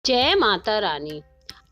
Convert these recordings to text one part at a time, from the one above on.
जय माता रानी।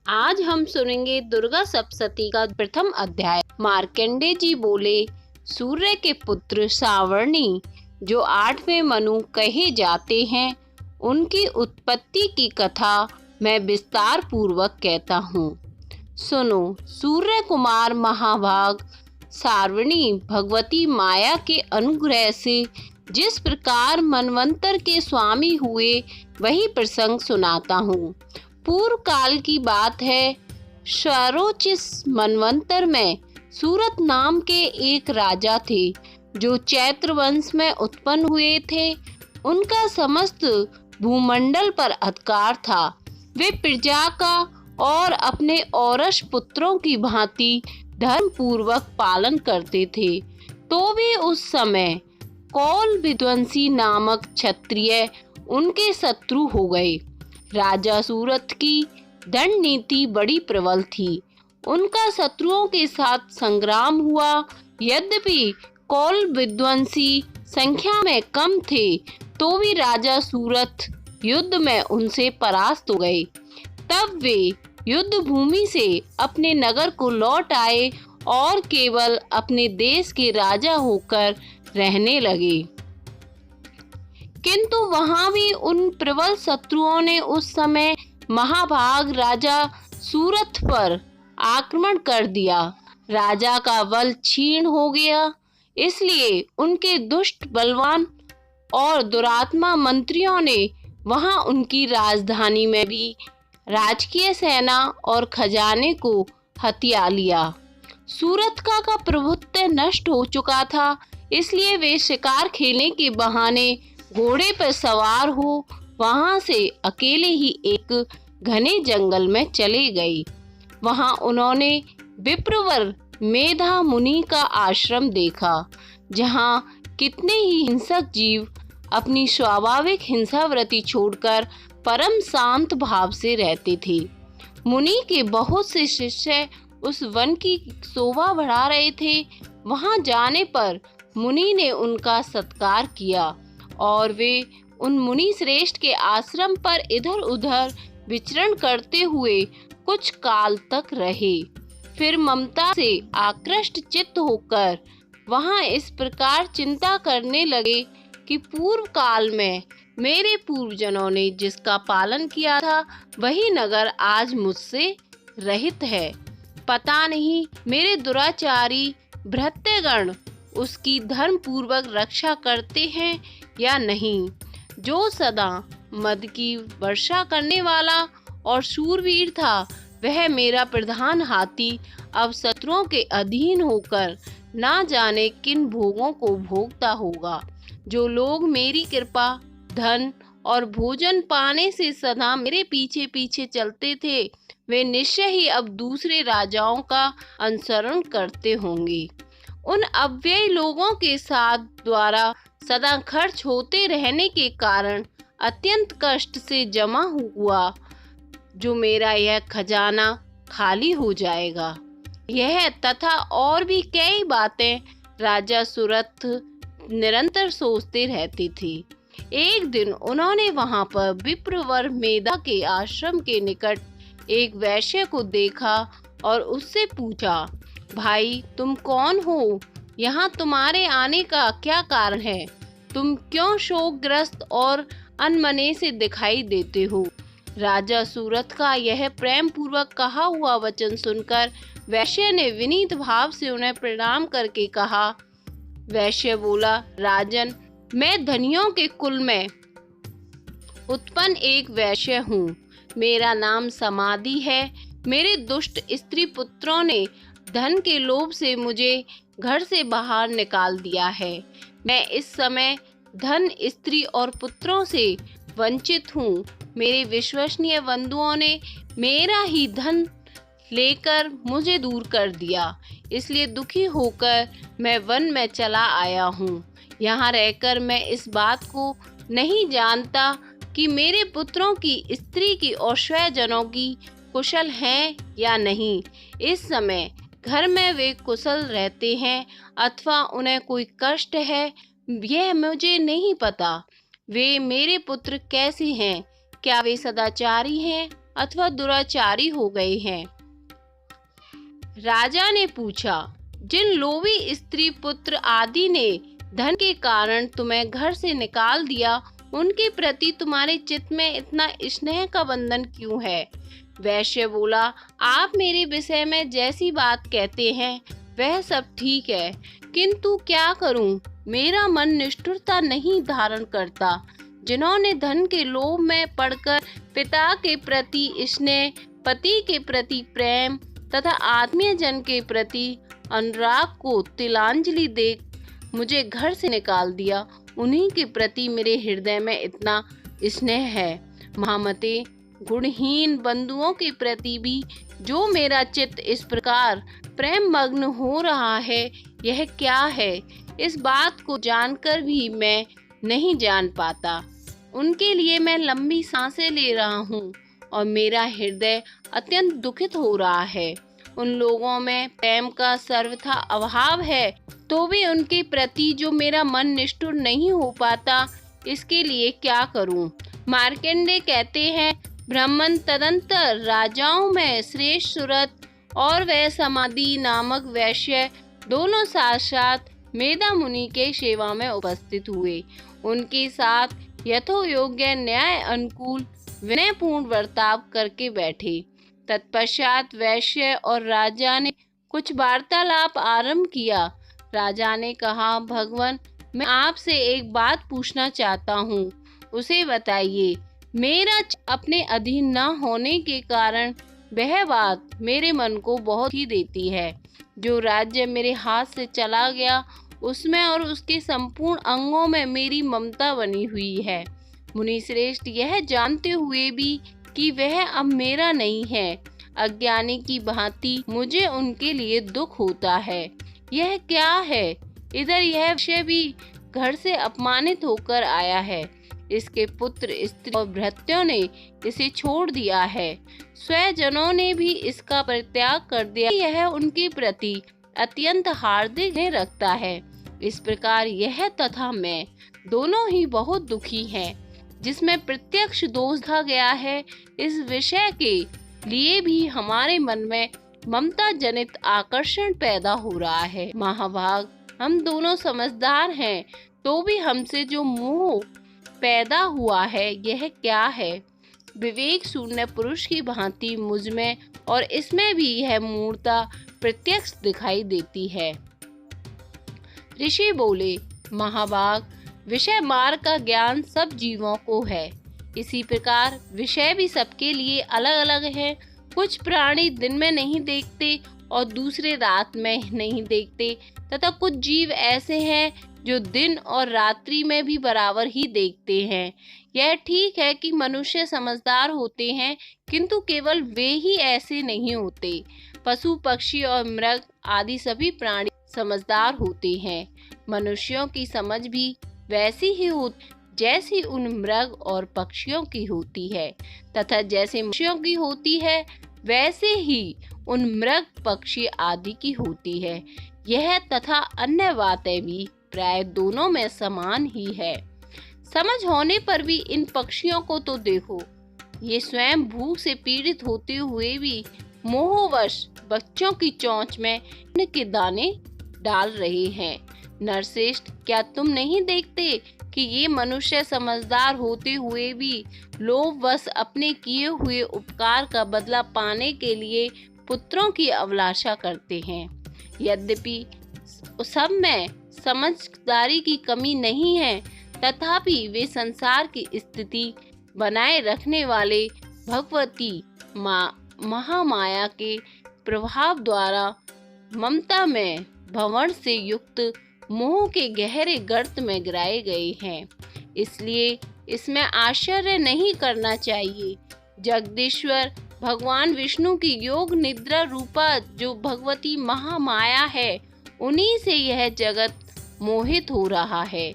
आज हम सुनेंगे दुर्गा सप्तशती का प्रथम अध्याय। मार्कंडेय जी बोले, सूर्य के पुत्र सावर्णी जो 8वें मनु कहे जाते हैं, उनकी उत्पत्ति की कथा मैं विस्तार पूर्वक कहता हूँ। सुनो। सूर्य कुमार महाभाग सावर्णी भगवती माया के अनुग्रह से जिस प्रकार मनवंतर के स्वामी हुए, वही प्रसंग सुनाता हूँ। पूर्व काल की बात है। स्वरोचिस मनवंतर में सूरत नाम के एक राजा थे, जो चैत्र वंश में उत्पन्न हुए थे। उनका समस्त भूमंडल पर अधिकार था। वे प्रजा का और अपने औरस पुत्रों की भांति धर्म पूर्वक पालन करते थे। तो भी उस समय कौल विध्वंसी नामक क्षत्रिय उनके शत्रु हो गए। राजा सूरत की दंड नीति बड़ी प्रबल थी। उनका शत्रुओं के साथ संग्राम हुआ। यद्यपि कौल विध्वंसी संख्या में कम थे, तो भी राजा सूरत युद्ध में उनसे परास्त हो गए। तब वे युद्ध भूमि से अपने नगर को लौट आए और केवल अपने देश के राजा होकर रहने लगे। किंतु वहां भी उन प्रबल शत्रुओं ने उस समय महाभाग राजा सूरत पर आक्रमण कर दिया। राजा का बल क्षीण हो गया, इसलिए उनके दुष्ट बलवान और दुरात्मा मंत्रियों ने वहां उनकी राजधानी में भी राजकीय सेना और खजाने को हथिया लिया। सूरत का प्रभुत्व नष्ट हो चुका था, इसलिए वे शिकार खेलने के बहाने घोड़े पर सवार हो वहां से अकेले ही एक घने जंगल में चले गए। वहां उन्होंने विप्रवर मेधा मुनि का आश्रम देखा, जहां कितने ही हिंसक जीव अपनी स्वाभाविक हिंसावृत्ति छोड़कर परम शांत भाव से रहते थे। मुनि के बहुत से शिष्य उस वन की शोभा बढ़ा रहे थे। वहां जाने पर मुनि ने उनका सत्कार किया और वे उन मुनि श्रेष्ठ के आश्रम पर इधर उधर विचरण करते हुए कुछ काल तक रहे। फिर ममता से आकृष्ट चित्त होकर वहां इस प्रकार चिंता करने लगे कि पूर्व काल में मेरे पूर्वजनों ने जिसका पालन किया था, वही नगर आज मुझसे रहित है। पता नहीं मेरे दुराचारी भृत्यगण उसकी धर्म पूर्वक रक्षा करते हैं या नहीं। जो सदा मद की वर्षा करने वाला और शूरवीर था, वह मेरा प्रधान हाथी अब शत्रुओं के अधीन होकर ना जाने किन भोगों को भोगता होगा। जो लोग मेरी कृपा, धन और भोजन पाने से सदा मेरे पीछे पीछे चलते थे, वे निश्चय ही अब दूसरे राजाओं का अनुसरण करते होंगे। उन अव्ययी लोगों के साथ द्वारा सदा खर्च होते रहने के कारण अत्यंत कष्ट से जमा हुआ जो मेरा यह खजाना खाली हो जाएगा। यह तथा और भी कई बातें राजा सूरत निरंतर सोचते रहते थे। एक दिन उन्होंने वहां पर विप्रवर मेधा के आश्रम के निकट एक वैश्य को देखा और उससे पूछा, भाई तुम कौन हो? यहाँ तुम्हारे आने का क्या कारण है? तुम क्यों शोकग्रस्त और अनमने से दिखाई देते हो? राजा सूरत का यह प्रेम पूर्वक कहा हुआ वचन सुनकर वैश्य ने विनीत भाव से उन्हें प्रणाम करके कहा। वैश्य बोला, राजन, मैं धनियों के कुल में उत्पन्न एक वैश्य हूँ। मेरा नाम समाधि है। मेरे दुष्ट स्त्री पुत्रों ने धन के लोभ से मुझे घर से बाहर निकाल दिया है। मैं इस समय धन, स्त्री और पुत्रों से वंचित हूँ। मेरे विश्वसनीय बंधुओं ने मेरा ही धन लेकर मुझे दूर कर दिया, इसलिए दुखी होकर मैं वन में चला आया हूँ। यहाँ रहकर मैं इस बात को नहीं जानता कि मेरे पुत्रों की, स्त्री की और स्वजनों की कुशल हैं या नहीं। इस समय घर में वे कुशल रहते हैं अथवा उन्हें कोई कष्ट है, यह मुझे नहीं पता। वे मेरे पुत्र कैसे हैं? क्या वे सदाचारी हैं अथवा दुराचारी हो गए हैं। राजा ने पूछा, जिन लोभी स्त्री पुत्र आदि ने धन के कारण तुम्हें घर से निकाल दिया, उनके प्रति तुम्हारे चित्त में इतना स्नेह का बंधन क्यों है? वैश्य बोला, आप मेरे विषय में जैसी बात कहते हैं वह सब ठीक है, किंतु क्या करूं, मेरा मन निष्ठुरता नहीं धारण करता। जिन्होंने धन के लोभ में पड़कर पिता के प्रति स्नेह, पति के प्रति प्रेम तथा आत्मीय जन के प्रति अनुराग को तिलांजलि दे मुझे घर से निकाल दिया, उन्हीं के प्रति मेरे हृदय में इतना स्नेह है। महामते, गुणहीन बंधुओं के प्रति भी जो मेरा चित्त इस प्रकार प्रेम मग्न हो रहा है, यह क्या है? इस बात को जानकर भी मैं नहीं जान पाता। उनके लिए मैं लंबी सांसें ले रहा हूँ और मेरा हृदय अत्यंत दुखित हो रहा है। उन लोगों में प्रेम का सर्वथा अभाव है, तो भी उनके प्रति जो मेरा मन निष्ठुर नहीं हो पाता, इसके लिए क्या करूं? मार्कंडेय कहते हैं, ब्राह्मण तदंतर राजाओं में श्रेष्ठ सुरत और वह समाधि नामक वैश्य दोनों साक्षात मेधा मुनि के सेवा में उपस्थित हुए। उनके साथ यथोयोग्य न्याय अनुकूल विनयपूर्ण बर्ताव करके बैठे। तत्पश्चात वैश्य और राजा ने कुछ वार्तालाप आरंभ किया। राजा ने कहा, भगवान, मैं आपसे एक बात पूछना चाहता हूँ, उसे बताइए। मेरा अपने अधीन न होने के कारण वह बात मेरे मन को बहुत ही देती है। जो राज्य मेरे हाथ से चला गया, उसमें और उसके संपूर्ण अंगों में मेरी ममता बनी हुई है। मुनि श्रेष्ठ, यह जानते हुए भी कि वह अब मेरा नहीं है, अज्ञानी की भांति मुझे उनके लिए दुख होता है। यह क्या है? इधर यह विषय भी घर से अपमानित होकर आया है। इसके पुत्र, स्त्री और भृत्यों ने इसे छोड़ दिया है। स्वजनों ने भी इसका परित्याग कर दिया। यह उनके प्रति अत्यंत हार्दिक रखता है। इस प्रकार यह तथा मैं दोनों ही बहुत दुखी हैं, जिसमें प्रत्यक्ष दोष देखा गया है। इस विषय के लिए भी हमारे मन में ममता जनित आकर्षण पैदा हो रहा है। महाभाग, हम दोनों समझदार हैं, तो भी हमसे जो मोह पैदा हुआ है, यह क्या है? विवेक शून्य पुरुष की भांति मुझ में और इसमें भी यह मूर्ता प्रत्यक्ष दिखाई देती है। ऋषि बोले, महाभाग, विषय मार्ग का ज्ञान सब जीवों को है। इसी प्रकार विषय भी सबके लिए अलग अलग है। कुछ प्राणी दिन में नहीं देखते और दूसरे रात में नहीं देखते, तथा कुछ जीव ऐसे हैं जो दिन और रात्रि में भी बराबर ही देखते हैं। यह ठीक है कि मनुष्य समझदार होते हैं, किंतु केवल वे ही ऐसे नहीं होते। पशु, पक्षी और मृग आदि सभी प्राणी समझदार होते हैं। मनुष्यों की समझ भी वैसी ही होती जैसी उन मृग और पक्षियों की होती है, तथा जैसे मनुष्यों की होती है वैसे ही उन मृग, पक्षी आदि की होती है। यह तथा अन्य बातें भी प्राय दोनों में समान ही है। समझ होने पर भी इन पक्षियों को तो देखो, ये स्वयं भूख से पीड़ित होते हुए भी मोहवश बच्चों की चोंच में अन्न के दाने डाल रहे हैं। नरश्रेष्ठ, क्या तुम नहीं देखते कि ये मनुष्य समझदार होते हुए भी लोभवश अपने किए हुए उपकार का बदला पाने के लिए पुत्रों की अभिलाषा करते हैं? यद्यपि सब में समझदारी की कमी नहीं है, तथापि वे संसार की स्थिति बनाए रखने वाले भगवती महामाया के प्रभाव द्वारा ममता में भंवर से युक्त मोह के गहरे गर्त में गिराए गए हैं। इसलिए इसमें आश्चर्य नहीं करना चाहिए। जगदीश्वर भगवान विष्णु की योग निद्रा रूपा जो भगवती महामाया है, उन्हीं से यह जगत मोहित हो रहा है।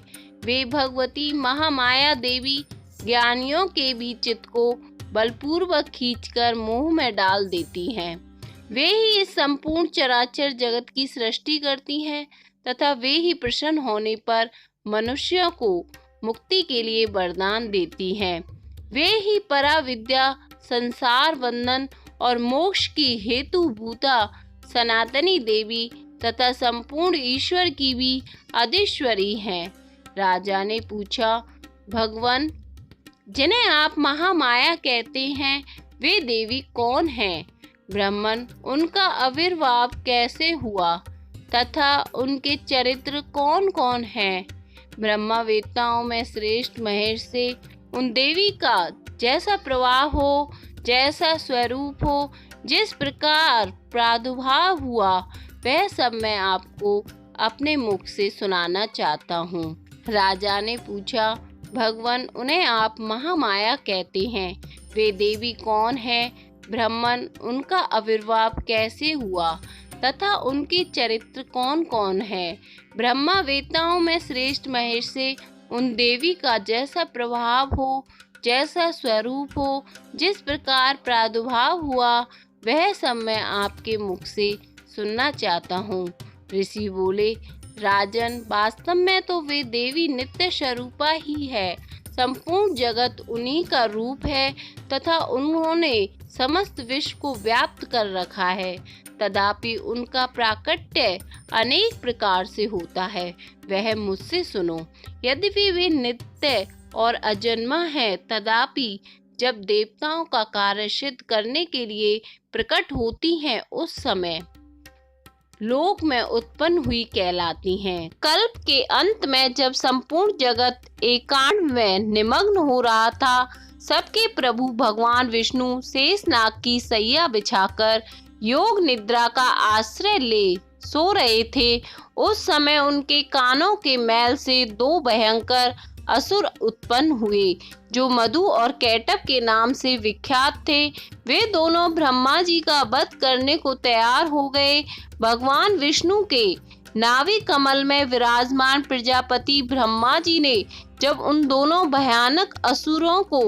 वे भगवती महामाया देवी ज्ञानियों के भी चित्त को बलपूर्वक खींचकर मोह में डाल देती हैं। वे ही इस संपूर्ण चराचर जगत की सृष्टि करती हैं, तथा वे ही प्रसन्न होने पर मनुष्यों को मुक्ति के लिए वरदान देती हैं। वे ही परा विद्या संसार बंधन और मोक्ष की हेतुभूता सनातनी देवी तथा संपूर्ण ईश्वर की भी अधीश्वरी हैं। राजा ने पूछा, भगवान, जिन्हें आप महामाया कहते हैं, वे देवी कौन हैं? ब्राह्मण, उनका आविर्भाव कैसे हुआ तथा उनके चरित्र कौन कौन हैं? ब्रह्मा वेत्ताओं में श्रेष्ठ महेश से उन देवी का जैसा प्रवाह हो, जैसा स्वरूप हो, जिस प्रकार प्रादुर्भाव हुआ, वह सब मैं आपको अपने मुख से सुनाना चाहता हूँ। राजा ने पूछा, भगवान, उन्हें आप महामाया कहते हैं, वे देवी कौन है? ब्राह्मण, उनका आविर्भाव कैसे हुआ तथा उनके चरित्र कौन कौन है? ब्रह्मा वेत्ताओं में श्रेष्ठ महेश से उन देवी का जैसा प्रभाव हो, जैसा स्वरूप हो, जिस प्रकार प्रादुर्भाव हुआ, वह सब मैं आपके मुख से सुनना चाहता हूँ। ऋषि बोले, राजन, वास्तव में तो वे देवी नित्य स्वरूपा ही है। संपूर्ण जगत उन्हीं का रूप है तथा उन्होंने समस्त विश्व को व्याप्त कर रखा है। तथापि उनका प्राकट्य अनेक प्रकार से होता है, वह मुझसे सुनो। यद्यपि वे नित्य और अजन्मा है, तथापि जब देवताओं का कार्य सिद्ध करने के लिए प्रकट होती हैं, उस समय लोक में उत्पन्न हुई कहलाती हैं। कल्प के अंत में जब संपूर्ण जगत एकांत में निमग्न हो रहा था, सबके प्रभु भगवान विष्णु शेषनाग की सैया बिछाकर योग निद्रा का आश्रय ले सो रहे थे। उस समय उनके कानों के मैल से दो भयंकर असुर उत्पन्न हुए, जो मधु और कैटभ के नाम से विख्यात थे। वे दोनों ब्रह्मा जी का वध करने को तैयार हो गए। भगवान विष्णु के नाभि कमल में विराजमान प्रजापति ब्रह्मा जी ने जब उन दोनों भयानक असुरों को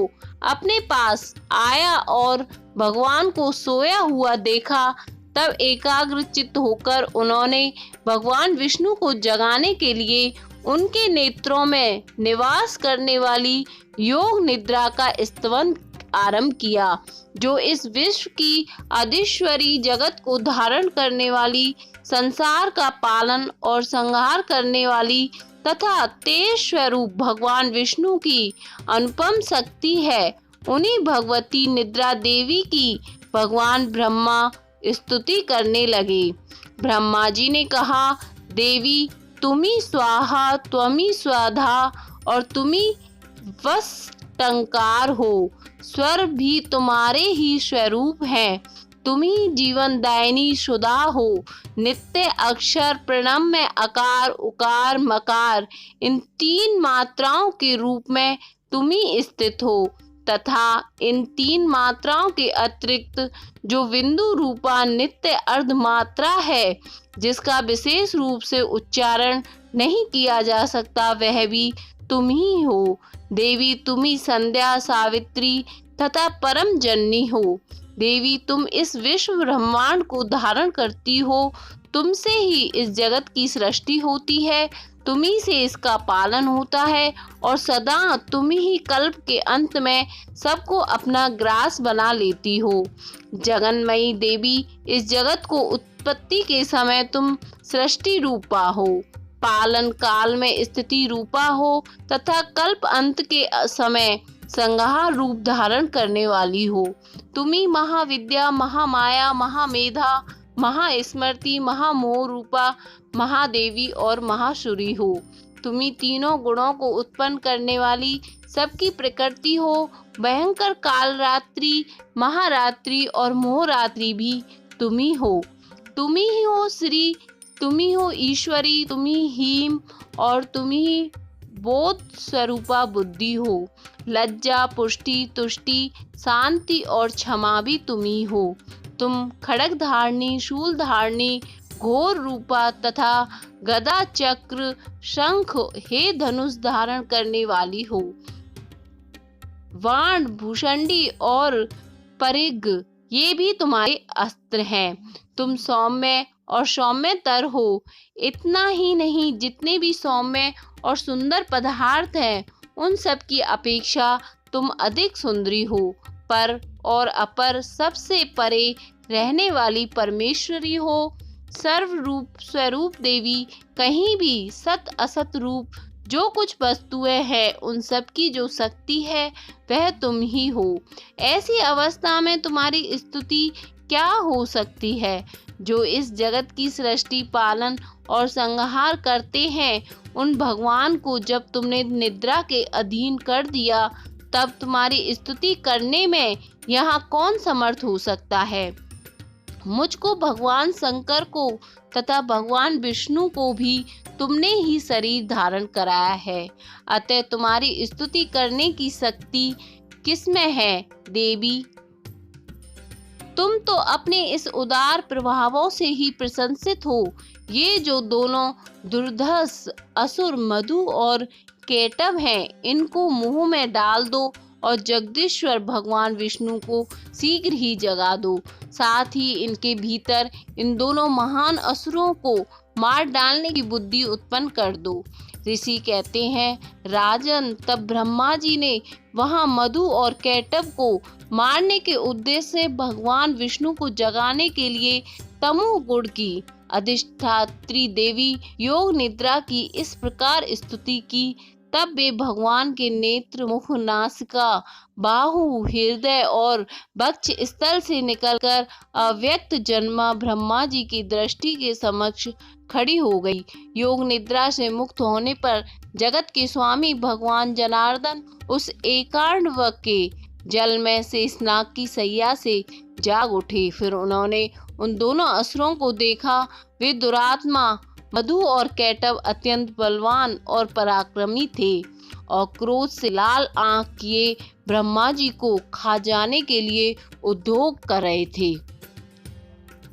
अपने पास आया और भगवान को सोया हुआ देखा, तब एकाग्र चित्त होकर उन्होंने भगवान विष्णु को जगाने के लिए उनके नेत्रों में निवास करने वाली योग निद्रा का स्तवन आरंभ किया, जो इस विश्व की अधीश्वरी, जगत को धारण करने वाली, संसार का पालन और संहार करने वाली तथा तेज स्वरूप भगवान विष्णु की अनुपम शक्ति है। उन्हीं भगवती निद्रा देवी की भगवान ब्रह्मा स्तुति करने लगे। ब्रह्मा जी ने कहा, देवी, तुमी स्वाहा, त्वमी स्वाधा और तुमी वस्तंकार हो। स्वर भी तुम्हारे ही स्वरूप हैं। तुम्ही जीवनदायिनी शुदा हो। नित्य अक्षर प्रणव में अकार, उकार, मकार, इन तीन मात्राओं के रूप में तुम्ही स्थित हो तथा इन तीन मात्राओं के अतिरिक्त जो बिंदु रूपा नित्य अर्ध मात्रा है, जिसका विशेष रूप से उच्चारण नहीं किया जा सकता, वह भी तुम ही हो। देवी, तुम ही संध्या, सावित्री तथा परम जननी हो। देवी, तुम इस विश्व ब्रह्मांड को धारण करती हो। तुमसे ही इस जगत की सृष्टि होती है, तुम्ही से इसका पालन होता है और सदा तुम ही कल्प के अंत में सबको अपना ग्रास बना लेती हो। जगन्मयी देवी, इस जगत को उत्पत्ति के समय तुम सृष्टि रूपा हो, पालन काल में स्थिति रूपा हो तथा कल्प अंत के समय संहार रूप धारण करने वाली हो। तुम्ही महाविद्या, महामाया, महामेधा, महास्मृति, महामोह रूपा महादेवी और महाशूरी हो। तुम्ही तीनों गुणों को उत्पन्न करने वाली सबकी प्रकृति हो। भयंकर काल रात्रि, महारात्रि और मोहरात्रि भी तुम्ही हो। तुम्ही ही हो श्री, तुम्ही हो ईश्वरी, तुम्ही हीम और तुम्ही बोध स्वरूपा बुद्धि हो। लज्जा, पुष्टि, तुष्टि, शांति और क्षमा भी तुम्ही हो। तुम खड्ग धारणी, शूल धारणी, घोर रूपा तथा गदा, चक्र, शंख, हे धनुष धारण करने वाली हो। वाण, भूषंडी और परिग, ये भी तुम्हारे अस्त्र हैं। तुम सौम्य और सौम्यतर हो। इतना ही नहीं, जितने भी सौम्य और सुंदर पदार्थ हैं, उन सब की अपेक्षा तुम अधिक सुंदरी हो। पर और अपर सबसे परे रहने वाली परमेश्वरी हो, सर्वरूप स्वरूप देवी, कहीं भी सत असत रूप जो कुछ वस्तुएं हैं उन सब की जो शक्ति है वह तुम ही हो। ऐसी अवस्था में तुम्हारी स्तुति क्या हो सकती है? जो इस जगत की सृष्टि, पालन और संहार करते हैं, उन भगवान को जब तुमने निद्रा के अधीन कर दिया, तब तुम्हारी स्तुति करने में यहाँ कौन समर्थ हो सकता है? मुझको, भगवान शंकर को तथा भगवान विष्णु को भी तुमने ही शरीर धारण कराया है, अतः तुम्हारी स्तुति करने की शक्ति किसमें है देवी? तुम तो अपने इस उदार प्रभावों से ही प्रशंसित हो। ये जो दोनों दुर्धर्ष असुर मधु और केटव हैं, इनको मुंह में डाल दो और जगदीश्वर भगवान विष्णु को शीघ्र ही जगा दो। साथ ही इनके भीतर इन दोनों महान असुरों को मार डालने की बुद्धि उत्पन्न कर दो। ऋषि कहते हैं, राजन, तब ब्रह्मा जी ने वहां मधु और केटव को मारने के उद्देश्य से भगवान विष्णु को जगाने के लिए तमो गुण की अधिष्ठात्री देवी योग निद्रा की इस प्रकार स्तुति की। तब वे भगवान के नेत्र, मुख, नासिका, बाहु, हृदय और वक्ष स्थल से निकलकर अव्यक्त जन्मा ब्रह्मा जी की दृष्टि के समक्ष खड़ी हो गई। योग निद्रा से मुक्त होने पर जगत के स्वामी भगवान जनार्दन उस एकांड के जल में से स्नाग की सैया से जाग उठे। फिर उन्होंने उन दोनों असुरों को देखा। वे दुरात्मा मधु और केटव अत्यंत बलवान और पराक्रमी थे और क्रोध से लाल आंख किए ब्रह्मा जी को खा जाने के लिए उद्योग कर रहे थे।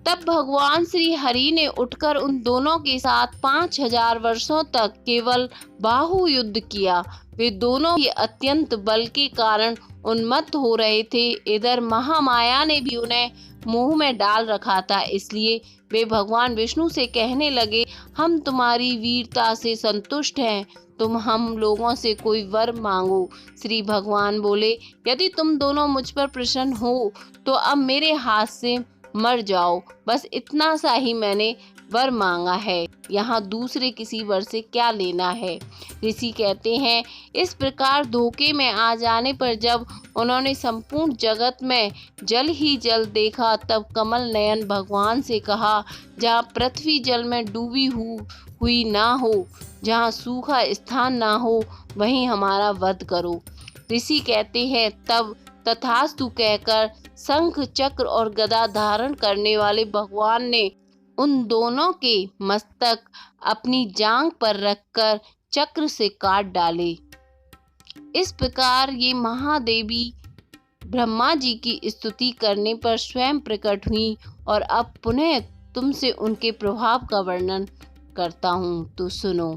तब भगवान श्री हरि ने उठकर उन दोनों के साथ 5000 वर्षों तक केवल बाहु युद्ध किया। वे दोनों ही अत्यंत बल के कारण उन्मत्त हो रहे थे। इधर महामाया ने भी उन्हें मुंह में डाल रखा था, इसलिए वे भगवान विष्णु से कहने लगे, हम तुम्हारी वीरता से संतुष्ट हैं, तुम हम लोगों से कोई वर मांगो। श्री भगवान बोले, यदि तुम दोनों मुझ पर प्रसन्न हो तो अब मेरे हाथ से मर जाओ, बस इतना सा ही मैंने वर मांगा है, यहाँ दूसरे किसी वर से क्या लेना है। ऋषि कहते हैं, इस प्रकार धोखे में आ जाने पर जब उन्होंने संपूर्ण जगत में जल ही जल देखा, तब कमल नयन भगवान से कहा, जहाँ पृथ्वी जल में डूबी हुई ना हो, जहाँ सूखा स्थान ना हो, वहीं हमारा वध करो। ऋषि कहते हैं, तब तथास्तु कहकर शंख, चक्र और गदा धारण करने वाले भगवान ने उन दोनों के मस्तक अपनी जांघ पर रखकर चक्र से काट डाले। इस प्रकार ये महादेवी ब्रह्मा जी की स्तुति करने पर स्वयं प्रकट हुई और अब पुनः तुमसे उनके प्रभाव का वर्णन करता हूँ, तो सुनो।